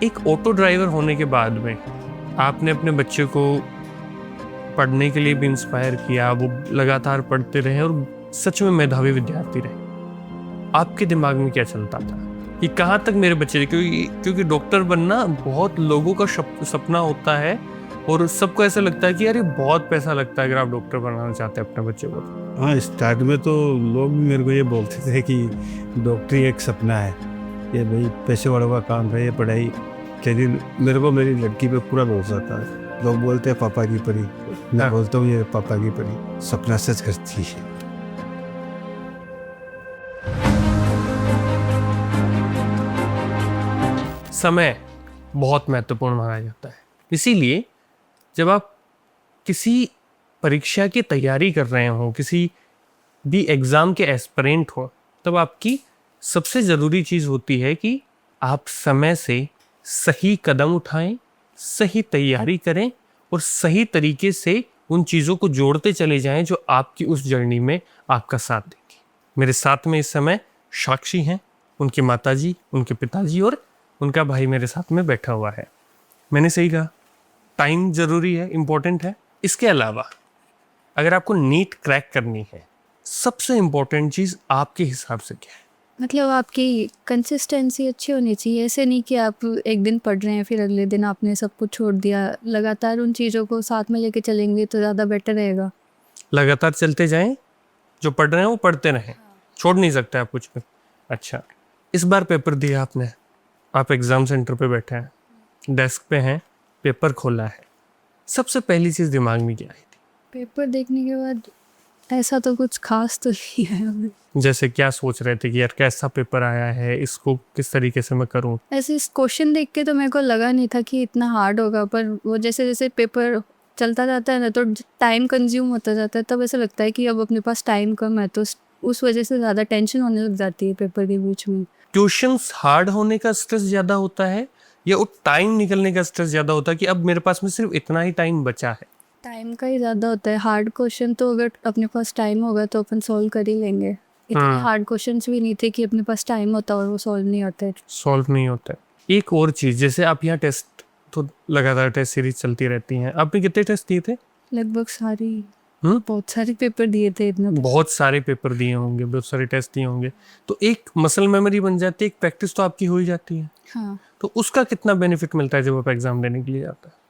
एक auto driver होने के बाद में आपने अपने बच्चे को पढ़ने के लिए भी इंस्पायर किया, वो लगातार पढ़ते रहे और सच में मेधावी विद्यार्थी रहे। आपके दिमाग में क्या चलता था कि कहाँ तक मेरे बच्चे, क्योंकि डॉक्टर बनना बहुत लोगों का सपना होता है और सबको ऐसा लगता है कि यार ये बहुत पैसा लगता है अगर आप डॉक्टर बनाना चाहते हैं अपने बच्चे को। हाँ, स्टार्ट में तो लोग भी मेरे को ये बोलते थे कि डॉक्टरी एक सपना है, ये भाई पैसे वालों का काम है ये पढ़ाई। लेकिन मेरे को मेरी लड़की पे पूरा भरोसा था। लोग बोलते हैं पापा की परी, मैं बोलता हूँ ये पापा की परी सपना सच करती है। समय बहुत महत्वपूर्ण माना जाता है, इसीलिए जब आप किसी परीक्षा की तैयारी कर रहे हो, किसी भी एग्ज़ाम के एस्पिरेंट हो, तब आपकी सबसे ज़रूरी चीज़ होती है कि आप समय से सही कदम उठाएं, सही तैयारी करें और सही तरीके से उन चीज़ों को जोड़ते चले जाएं जो आपकी उस जर्नी में आपका साथ देंगी। मेरे साथ में इस समय साक्षी हैं, उनकी माताजी, उनके पिताजी और उनका भाई मेरे साथ में बैठा हुआ है। मैंने सही कहा, टाइम ज़रूरी है, इम्पोर्टेंट है। इसके अलावा अगर आपको नीट क्रैक करनी है, सबसे इम्पोर्टेंट चीज़ आपके हिसाब से क्या है? मतलब आपकी कंसिस्टेंसी अच्छी होनी चाहिए। ऐसे नहीं कि आप एक दिन पढ़ रहे हैं फिर अगले दिन आपने सब कुछ छोड़ दिया। लगातार उन चीज़ों को साथ में लेके चलेंगे तो ज़्यादा बेटर रहेगा। लगातार चलते जाएं, जो पढ़ रहे हैं वो पढ़ते रहें, छोड़ नहीं सकते आप कुछ भी। अच्छा, इस बार पेपर दिया आपने, आप एग्ज़ाम सेंटर पे बैठे हैं, डेस्क पे हैं, पेपर खोला है, सबसे पहली चीज़ दिमाग में क्या आई थी? पेपर देखने के बाद ऐसा तो कुछ खास तो नहीं है। जैसे क्या सोच रहे थे कि यार कैसा पेपर आया है, इसको किस तरीके से मैं करूं? ऐसे इस क्वेश्चन देख के तो मेरे को लगा नहीं था कि इतना हार्ड होगा, पर वो जैसे जैसे पेपर चलता जाता है ना तो टाइम कंज्यूम होता जाता है, तब ऐसा लगता है कि अब अपने पास टाइम कम है, तो उस वजह से ज़्यादा टेंशन होने लग जाती है पेपर के बीच में। क्वेश्चंस हार्ड होने का स्ट्रेस ज़्यादा होता है या वो टाइम निकलने का स्ट्रेस ज़्यादा होता है कि अब मेरे पास में सिर्फ इतना ही टाइम बचा है? टाइम का ही ज़्यादा होता है। हार्ड क्वेश्चन तो अगर अपने पास टाइम होगा तो अपन सॉल्व कर ही लेंगे। इतने हार्ड क्वेश्चंस भी नहीं थे कि अपने पास टाइम होता और वो सॉल्व नहीं होते। सॉल्व नहीं होता है। एक और चीज़, जैसे आप यहाँ टेस्ट तो लगातार टेस्ट सीरीज चलती रहती हैं, आपने कितने टेस्ट दिए थे? लगभग सारी बहुत सारे पेपर दिए थे। इतना बहुत सारे पेपर दिए होंगे, बहुत सारे टेस्ट दिए होंगे, तो एक मसल मेमोरी बन जाती है, एक प्रैक्टिस तो आपकी हो ही जाती है। हाँ, तो उसका कितना बेनिफिट मिलता है जब आप एग्जाम देने के लिए जाता है?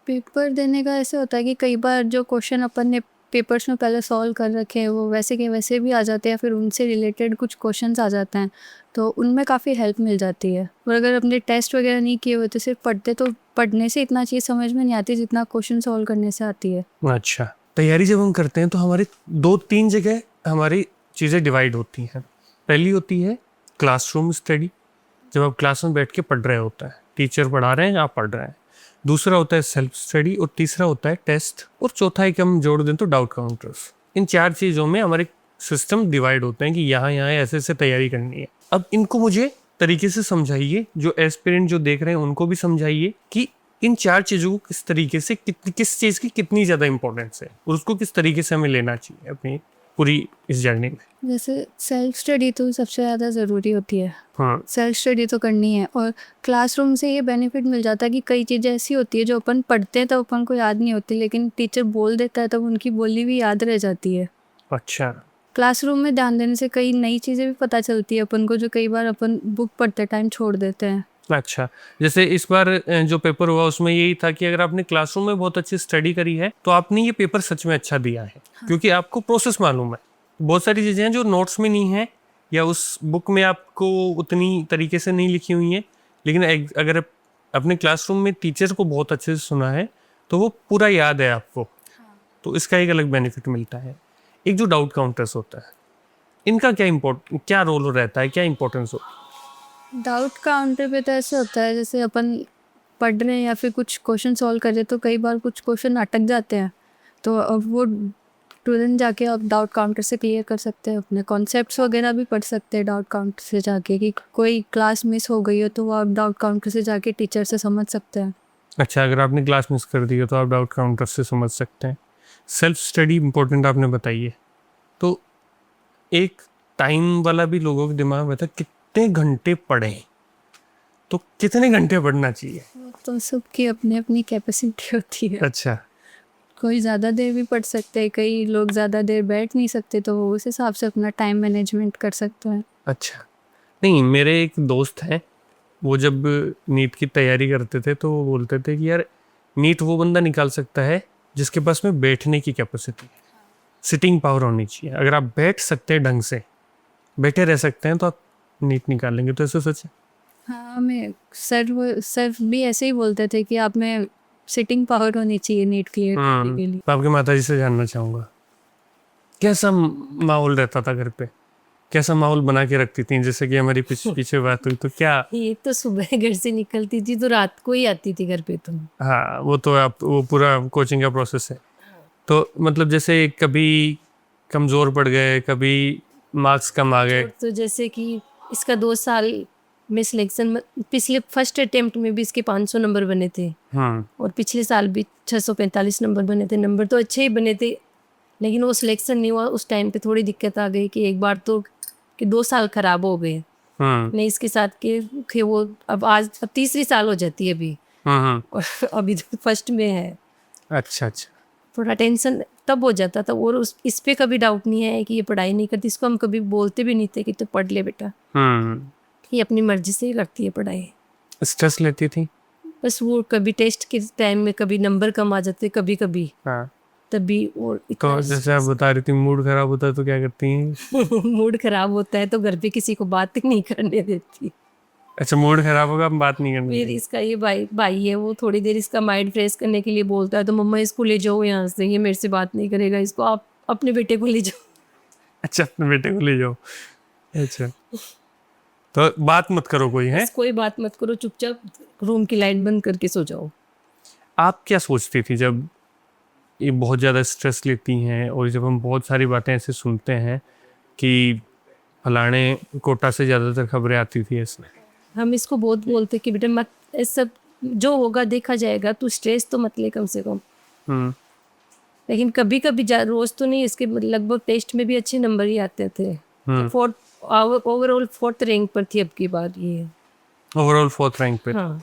पेपर देने का ऐसे होता है कि कई बार जो क्वेश्चन अपन ने पेपर्स में पहले सॉल्व कर रखे हैं वो वैसे के वैसे भी आ जाते हैं, फिर उनसे रिलेटेड कुछ क्वेश्चंस आ जाते हैं, तो उनमें काफ़ी हेल्प मिल जाती है। और अगर अपने टेस्ट वगैरह नहीं किए हुए तो सिर्फ पढ़ते, तो पढ़ने से इतना चीज़ समझ में नहीं आती जितना क्वेश्चन सॉल्व करने से आती है। अच्छा, तैयारी जब हम करते हैं तो हमारी 2-3 जगह हमारी चीज़ें डिवाइड होती हैं। पहली होती है क्लासरूम स्टडी, जब आप क्लास में बैठ के पढ़ रहे होता है, टीचर पढ़ा रहे हैं, आप पढ़ रहे हैं। दूसरा होता है सेल्फ स्टडी और तीसरा होता है टेस्ट, और चौथा एक हम जोड़ दें तो डाउट काउंटर्स। इन 4 चीज़ों में हमारे सिस्टम डिवाइड होते हैं कि यहाँ ऐसे ऐसे तैयारी करनी है। अब इनको मुझे तरीके से समझाइए, जो एस्पिरेंट जो देख रहे हैं उनको भी समझाइए कि इन 4 चीज़ों को किस तरीके से, किस चीज़ की कितनी ज़्यादा इंपॉर्टेंस है और उसको किस तरीके से हमें लेना चाहिए अपनी पूरी इस जर्नी में। जैसे सेल्फ स्टडी तो सबसे ज़्यादा ज़रूरी होती है। हाँ, सेल्फ स्टडी तो करनी है, और क्लासरूम से ये बेनिफिट मिल जाता है कि कई चीज़ें ऐसी होती है जो अपन पढ़ते हैं तब अपन को याद नहीं होती, लेकिन टीचर बोल देता है तब उनकी बोली भी याद रह जाती है। अच्छा, क्लासरूम में ध्यान देने से कई नई चीज़ें भी पता चलती है अपन को, जो कई बार अपन बुक पढ़ते टाइम छोड़ देते हैं। अच्छा, जैसे इस बार जो पेपर हुआ उसमें यही था कि अगर आपने क्लासरूम में बहुत अच्छी स्टडी करी है तो आपने ये पेपर सच में अच्छा दिया है। हाँ। क्योंकि आपको प्रोसेस मालूम है। बहुत सारी चीज़ें हैं जो नोट्स में नहीं है या उस बुक में आपको उतनी तरीके से नहीं लिखी हुई हैं, लेकिन अगर अपने क्लासरूम में टीचर को बहुत अच्छे से सुना है तो वो पूरा याद है आपको। हाँ। तो इसका एक अलग बेनिफिट मिलता है। एक जो डाउट काउंटर्स होता है, इनका क्या रोल रहता है, क्या इंपॉर्टेंस होता है? डाउट काउंटर पे तो ऐसे होता है जैसे अपन पढ़ रहे हैं या फिर कुछ क्वेश्चन सॉल्व कर रहे हैं तो कई बार कुछ क्वेश्चन अटक जाते हैं, तो अब वो तुरंत जाके आप डाउट काउंटर से क्लियर कर सकते हैं। अपने कॉन्सेप्ट्स वगैरह भी पढ़ सकते हैं डाउट काउंटर से जाके, कि कोई क्लास मिस हो गई हो तो वो आप डाउट काउंटर से जाके टीचर से समझ सकते हैं। अच्छा, अगर आपने क्लास मिस कर दी है तो आप डाउट काउंटर से समझ सकते हैं। सेल्फ स्टडी इम्पोर्टेंट आपने बताई है, तो एक टाइम वाला भी लोगों के दिमाग में था कितने घंटे पढ़ें, तो कितने घंटे पढ़ना चाहिए? वो तो सबकी अपनी अपनी कैपेसिटी होती है। अच्छा, कोई ज़्यादा देर भी पढ़ सकते हैं, कई लोग ज़्यादा देर बैठ नहीं सकते, तो वो उस हिसाब से अपना टाइम मैनेजमेंट कर सकते हैं। अच्छा। नहीं, मेरे एक दोस्त हैं, वो जब नीट की तैयारी करते थे तो वो बोलते थे कि यार नीट वो बंदा निकाल सकता है जिसके पास में बैठने की कैपेसिटी है, सिटिंग पावर होनी चाहिए। अगर आप बैठ सकते हैं ढंग से, बैठे रह सकते हैं, तो आप नीट निकाल लेंगे। तो ऐसा सच है? हाँ, हमें सर भी ऐसे ही बोलते थे कि आप में सिटिंग पावर होनी चाहिए नीट क्लियर करने के लिए। तो आपके माता जी से जानना चाहूँगा, कैसा माहौल रहता था घर पे? कैसा माहौल बना के रखती थी? जैसे कि हमारी पीछे बात हुई, तो क्या? ये तो सुबह घर से निकलती थी तो रात को ही आती थी घर पे। तो हाँ, वो तो आप वो पूरा कोचिंग का प्रोसेस है। तो मतलब जैसे कभी कमज़ोर पड़ गए, कभी मार्क्स कम आ गए? तो जैसे कि इसका 2 साल में सिलेक्शन, पिछले फर्स्ट अटेम्प्ट में भी इसके 500 नंबर बने थे और पिछले साल भी 645 नंबर बने थे। नंबर तो अच्छे ही बने थे, लेकिन वो सिलेक्शन नहीं हुआ। उस टाइम पे थोड़ी दिक्कत आ गई कि एक बार तो कि 2 साल खराब हो गए। नहीं, इसके साथ के वो अब तीसरी साल हो जाती है अभी, और अभी तो फर्स्ट में है। अच्छा अच्छा। थोड़ा टेंशन तब हो जाता था, और इस पे कभी डाउट नहीं है कि ये पढ़ाई नहीं करती। इसको हम कभी बोलते भी नहीं थे कि तो पढ़ ले बेटा, ये अपनी मर्जी से ही करती है पढ़ाई। स्ट्रेस लेती थी? बस वो कभी टेस्ट के टाइम में कभी नंबर कम आ जाते, कभी कभी हाँ। तभी। और तो जैसे आप बता रही थी मूड खराब होता है तो क्या करती हैं? मूड खराब होता है तो घर पे किसी को बात नहीं करने देती। अच्छा, मूड खराब होगा, हम बात नहीं करनी? फिर इसका ये भाई है, वो थोड़ी देर इसका माइंड फ्रेश करने के लिए बोलता है तो मम्मा इसको ले जाओ यहाँ से, ये मेरे से बात नहीं करेगा, इसको आप अपने बेटे को ले जाओ। अच्छा, अपने बेटे को ले जाओ। अच्छा, तो बात मत करो कोई है? बस कोई बात मत करो, चुपचाप रूम की लाइट बंद करके सो जाओ। आप क्या सोचती थी जब ये बहुत ज़्यादा स्ट्रेस लेती हैं, और जब हम बहुत सारी बातें ऐसे सुनते हैं कि फलाने कोटा से ज़्यादातर खबरें आती थी इसमें? हम इसको बहुत बोलते कि बेटा मत, सब जो होगा देखा जाएगा, तू स्ट्रेस तो मत ले कम से कम। लेकिन कभी कभी रोज तो नहीं, इसके लगभग टेस्ट में भी अच्छे नंबर ही आते थे। ओवरऑल 4th रैंक पर थी अब की बार ये। ओवरऑल 4th रैंक पे? हाँ।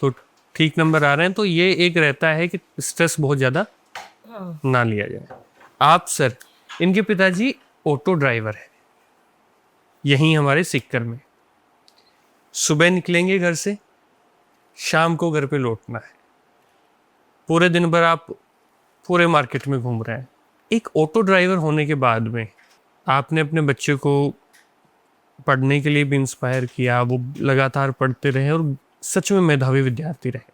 तो ठीक नंबर आ रहे हैं, तो ये एक रहता है कि स्ट्रेस बहुत ज़्यादा ना लिया जाए। आप सर, इनके पिताजी ऑटो ड्राइवर है यहीं हमारे सिक्कर में। सुबह निकलेंगे घर से, शाम को घर पे लौटना है। पूरे दिन भर आप पूरे मार्केट में घूम रहे हैं। एक ऑटो ड्राइवर होने के बाद में आपने अपने बच्चे को पढ़ने के लिए भी इंस्पायर किया, वो लगातार पढ़ते रहे और सच में मेधावी विद्यार्थी रहे।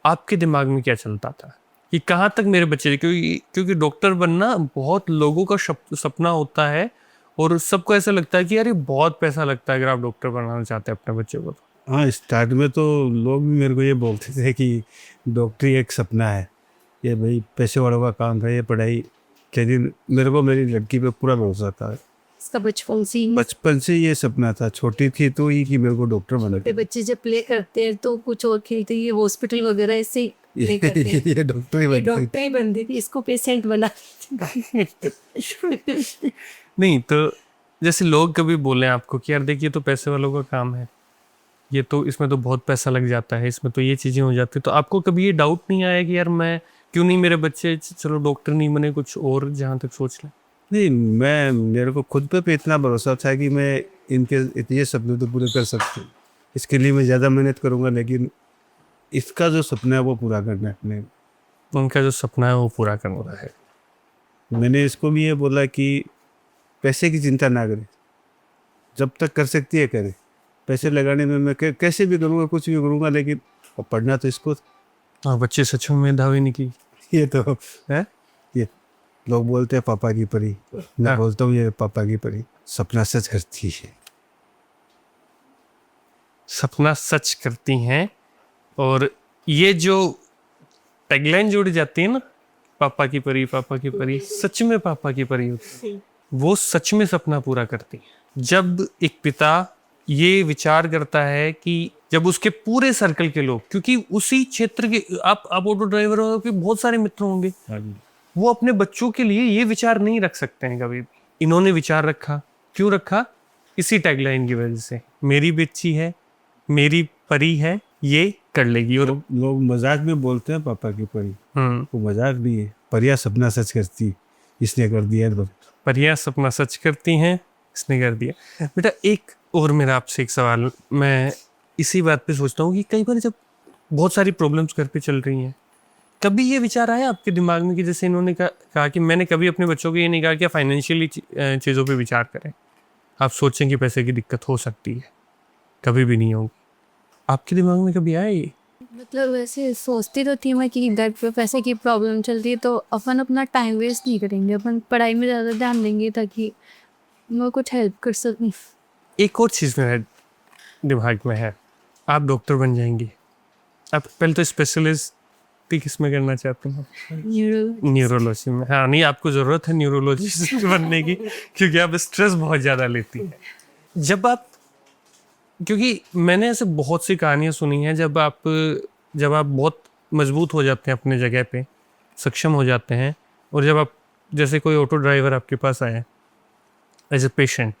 आपके दिमाग में क्या चलता था कि कहाँ तक मेरे बच्चे, क्योंकि डॉक्टर बनना बहुत लोगों का सपना होता है, और सबको ऐसा लगता है कि यार ये बहुत पैसा लगता है अगर आप डॉक्टर बनाना चाहते हैं अपने बच्चे को। हाँ, स्टार्ट में तो लोग भी मेरे को ये बोलते थे कि डॉक्टरी एक सपना है, ये भाई पैसे वालों का काम है, ये पढ़ाई। लेकिन मेरे को मेरी लड़की पे पूरा भरोसा था। इसका बचपन से ये सपना था, छोटी थी तो ही कि मेरे को डॉक्टर बनना है। बच्चे जब प्ले करते हैं तो कुछ और खेलते हैं, ये हॉस्पिटल वगैरह ऐसे ही play करते हैं। ये डॉक्टर ही बनती थी, इसको पेशेंट बना। नहीं, तो जैसे लोग कभी बोले आपको कि यार देखिए तो पैसे वालों का काम है, ये तो इसमें तो बहुत पैसा लग जाता है, इसमें तो ये चीज़ें हो जाती है, तो आपको कभी ये डाउट नहीं आया कि यार मैं क्यों नहीं, मेरे बच्चे चलो डॉक्टर नहीं बने, कुछ और जहाँ तक सोच लें? नहीं, मेरे को खुद पे इतना भरोसा था कि मैं इनके ये सपने तो पूरे कर सकते हैं। इसके लिए मैं ज़्यादा मेहनत करूँगा, लेकिन इसका जो सपना है वो पूरा करना है अपने। उनका जो सपना है वो पूरा करना है। मैंने इसको भी ये बोला कि पैसे की चिंता ना करे, जब तक कर सकती है करे। पैसे लगाने में मैं कैसे भी करूँगा, कुछ भी करूँगा, लेकिन पढ़ना तो इसको। और बच्चे सच में मेधावी निकली। ये तो है, ये लोग बोलते हैं पापा की परी, मैं बोलता हूँ ये पापा की परी सपना सच करती है। सपना सच करती हैं, और ये जो टैगलाइन जुड़ जाती है ना, पापा की परी सच में पापा की परी होती है, वो सच में सपना पूरा करती है। जब एक पिता ये विचार करता है कि जब उसके पूरे सर्कल के लोग, क्योंकि उसी क्षेत्र के आप ऑटो ड्राइवर हो के बहुत सारे मित्र होंगे, वो अपने बच्चों के लिए ये विचार नहीं रख सकते हैं कभी भी। इन्होंने विचार रखा, क्यों रखा? इसी टैगलाइन की वजह से, मेरी बच्ची है, मेरी परी है, ये कर लेगी। और लोग मजाक में बोलते हैं पापा की परी, हम्म, वो मजाक नहीं है। परियां सपना सच करती, इसने कर दिया तो। परियां सपना सच करती हैं, इसने कर दिया। बेटा एक और मेरा आपसे एक सवाल, मैं इसी बात पे सोचता हूँ कि कई बार जब बहुत सारी प्रॉब्लम्स घर पे चल रही हैं, कभी ये विचार आया आपके दिमाग में कि जैसे इन्होंने कहा कि मैंने कभी अपने बच्चों को ये नहीं कहा कि फाइनेंशियली चीज़ों पे विचार करें, आप सोचें कि पैसे की दिक्कत हो सकती है, कभी भी नहीं होगी, आपके दिमाग में कभी आया ये? मतलब वैसे सोचती तो थी मैं कि घर पे पैसे की प्रॉब्लम चल रही है तो अपन अपना टाइम वेस्ट नहीं करेंगे, अपन पढ़ाई में ज़्यादा ध्यान देंगे ताकि मैं कुछ हेल्प कर सकूँ। एक और चीज़ मेरे दिमाग में है, आप डॉक्टर बन जाएंगी, आप पहले तो स्पेशलिस्ट किस में करना चाहते हैं? न्यूरोलॉजी में। हाँ, नहीं आपको ज़रूरत है न्यूरोलॉजिस्ट बनने की, क्योंकि आप स्ट्रेस बहुत ज़्यादा लेती हैं। जब आप, क्योंकि मैंने ऐसे बहुत सी कहानियाँ सुनी हैं, जब आप बहुत मजबूत हो जाते हैं अपने जगह पे, सक्षम हो जाते हैं, और जब आप जैसे कोई ऑटो ड्राइवर आपके पास आया एज ए पेशेंट,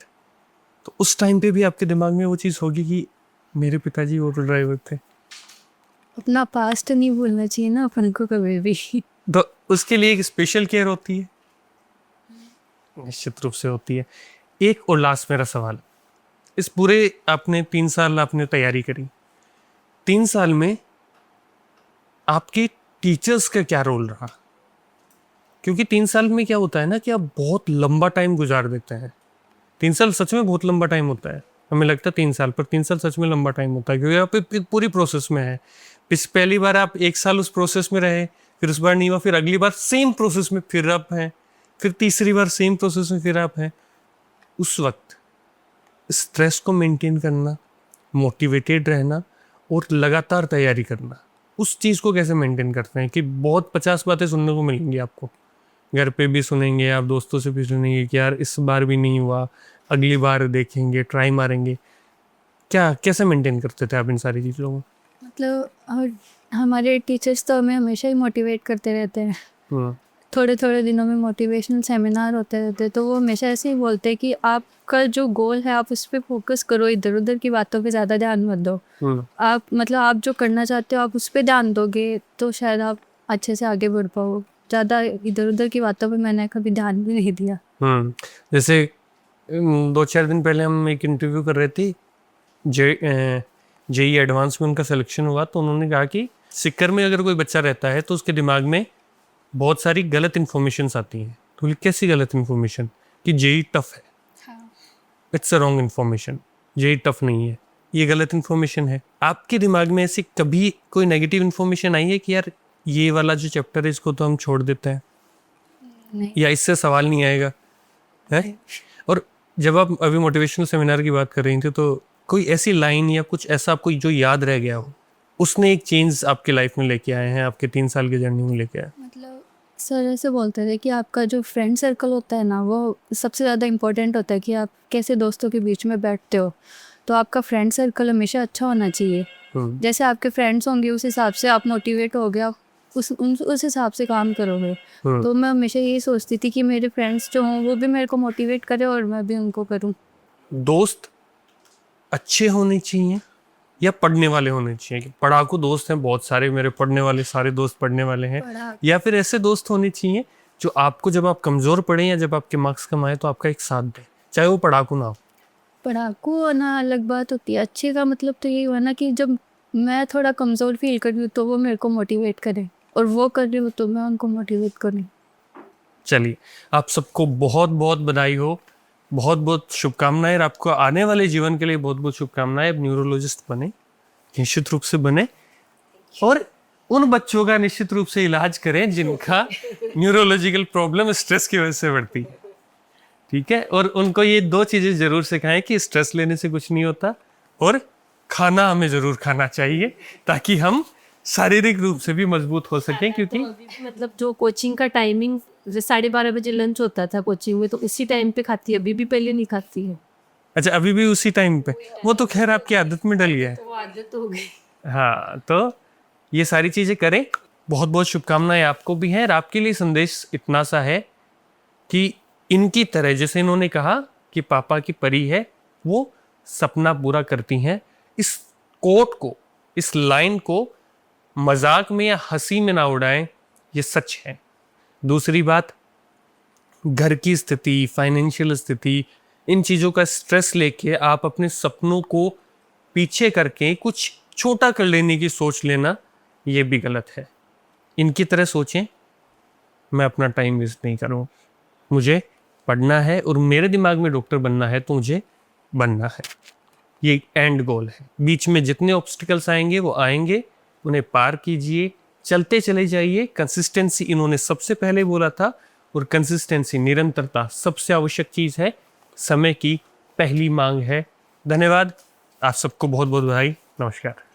तो उस टाइम पे भी आपके दिमाग में वो चीज़ होगी कि मेरे पिताजी ऑटो ड्राइवर थे। अपना पास्ट नहीं भूलना चाहिए ना अपन को कभी भी। तो उसके लिए एक स्पेशल केयर होती है, निश्चित रूप से होती है। एक और लास्ट मेरा सवाल, इस पूरे आपने 3 साल आपने तैयारी करी, 3 साल में आपके टीचर्स का क्या रोल रहा? क्योंकि 3 साल में क्या होता है ना कि आप बहुत लंबा टाइम गुजार देते हैं। 3 साल सच में बहुत लंबा टाइम होता है, हमें लगता है 3 साल, पर 3 साल सच में लंबा टाइम होता है, क्योंकि आप एक पूरी प्रोसेस में है। पहली बार आप 1 साल उस प्रोसेस में रहे, फिर उस बार नहीं हुआ, फिर अगली बार सेम प्रोसेस में फिर आप हैं, फिर तीसरी बार सेम प्रोसेस में फिर आप हैं। उस वक्त स्ट्रेस को मेंटेन करना, मोटिवेटेड रहना और लगातार तैयारी करना, उस चीज़ को कैसे मेंटेन करते हैं? कि बहुत 50 बातें सुनने को मिलेंगी आपको, घर पे भी सुनेंगे, आप दोस्तों से भी सुनेंगे कि यार इस बार भी नहीं हुआ, अगली बार देखेंगे, ट्राई मारेंगे। क्या कैसे मेंटेन करते थे आप इन सारी चीज़ों को? मतलब हमारे टीचर्स तो हमें हमेशा ही मोटिवेट करते रहते हैं। थोड़े थोड़े दिनों में मोटिवेशनल सेमिनार होते रहते हैं, तो वो हमेशा ऐसे ही बोलते हैं कि आपका जो गोल है आप उस पर फोकस करो, इधर उधर की बातों पे ज़्यादा ध्यान मत दो। आप जो करना चाहते हो आप उस पर ध्यान दोगे तो शायद आप अच्छे से आगे बढ़ पाओ। ज़्यादा इधर उधर की बातों पे मैंने कभी ध्यान भी नहीं दिया। जैसे 2-4 दिन पहले हम एक इंटरव्यू कर रहे थे, जेई एडवांस में उनका सिलेक्शन हुआ, तो उन्होंने कहा कि सिक्कर में अगर कोई बच्चा रहता है तो उसके दिमाग में बहुत सारी गलत इन्फॉर्मेशन आती हैं। तो कैसी गलत इन्फॉर्मेशन? कि जेई टफ है। It's a wrong information, JEE tough नहीं है, ये गलत इन्फॉर्मेशन है। आपके दिमाग में ऐसी कभी कोई नेगेटिव इन्फॉर्मेशन आई है कि यार ये वाला जो चैप्टर है इसको तो हम छोड़ देते हैं, नहीं। या इससे सवाल नहीं आएगा है? और जब आप अभी मोटिवेशनल सेमिनार की बात कर रही थी, तो कोई ऐसी लाइन या कुछ ऐसा आपको जो याद रह गया हो, उसने एक चेंज आपके लाइफ में लेके आए हैं, आपके 3 साल की जर्नी में लेके आए? मतलब सर ऐसे बोलते थे कि आपका जो फ्रेंड सर्कल होता है ना, वो सबसे ज़्यादा इम्पोर्टेंट होता है कि आप कैसे दोस्तों के बीच में बैठते हो। तो आपका फ्रेंड सर्कल हमेशा अच्छा होना चाहिए। जैसे आपके फ्रेंड्स होंगे उस हिसाब से आप मोटिवेट हो गया, उस हिसाब से काम करोगे। तो मैं हमेशा यही सोचती थी कि मेरे फ्रेंड्स जो हों वो भी मेरे को मोटिवेट करें और मैं भी उनको करूँ। दोस्त अच्छे होने चाहिए या पढ़ने वाले होने चाहिए? कि पढ़ाकू दोस्त हैं बहुत सारे, मेरे पढ़ने वाले सारे दोस्त पढ़ने वाले हैं, या फिर ऐसे दोस्त होने चाहिए जो आपको जब आप कमज़ोर पढ़ें या जब आपके मार्क्स कम आए तो आपका एक साथ दें, चाहे वो पढ़ाकू ना हो? पढ़ाकू होना अलग बात होती है, अच्छे का मतलब तो यही हुआ ना कि जब मैं थोड़ा कमज़ोर फील कर रही हूँ तो वो मेरे को मोटिवेट करें, और वो कर रही हूँ तो मैं उनको मोटिवेट करूँ। चलिए, आप सबको बहुत बहुत बधाई हो, बहुत बहुत शुभकामनाएं, और आपको आने वाले जीवन के लिए बहुत बहुत शुभकामनाएं। अब न्यूरोलॉजिस्ट बने, निश्चित रूप से बने, और उन बच्चों का निश्चित रूप से इलाज करें जिनका न्यूरोलॉजिकल प्रॉब्लम स्ट्रेस की वजह से बढ़ती है, ठीक है? और उनको ये 2 चीज़ें ज़रूर सिखाएं कि स्ट्रेस लेने से कुछ नहीं होता, और खाना हमें ज़रूर खाना चाहिए ताकि हम शारीरिक रूप से भी मजबूत हो सकें। क्योंकि मतलब जो कोचिंग का टाइमिंग 12:30 बजे लंच होता था कोचिंग में, तो इसी टाइम पे खाती है, अभी भी पहले नहीं खाती है। अच्छा, अभी भी उसी टाइम पे? वो तो खैर आपकी आदत में डल गया है। तो वो आदत हो गई। हाँ, तो ये सारी चीज़ें करें। बहुत बहुत शुभकामनाएं आपको भी हैं, और आपके लिए संदेश इतना सा है कि इनकी तरह, जैसे इन्होंने कहा कि पापा की परी है, वो सपना पूरा करती हैं, इस कोट को, इस लाइन को मजाक में या हंसी में ना उड़ाएं, ये सच है। दूसरी बात, घर की स्थिति, फाइनेंशियल स्थिति, इन चीज़ों का स्ट्रेस लेके आप अपने सपनों को पीछे करके कुछ छोटा कर लेने की सोच लेना, ये भी गलत है। इनकी तरह सोचें, मैं अपना टाइम वेस्ट नहीं करूँ, मुझे पढ़ना है और मेरे दिमाग में डॉक्टर बनना है तो मुझे बनना है। ये एंड गोल है। बीच में जितने ऑब्स्टिकल्स आएंगे वो आएंगे, उन्हें पार कीजिए, चलते चले जाइए। कंसिस्टेंसी इन्होंने सबसे पहले बोला था, और कंसिस्टेंसी, निरंतरता सबसे आवश्यक चीज़ है, समय की पहली मांग है। धन्यवाद, आप सबको बहुत बहुत बधाई। नमस्कार।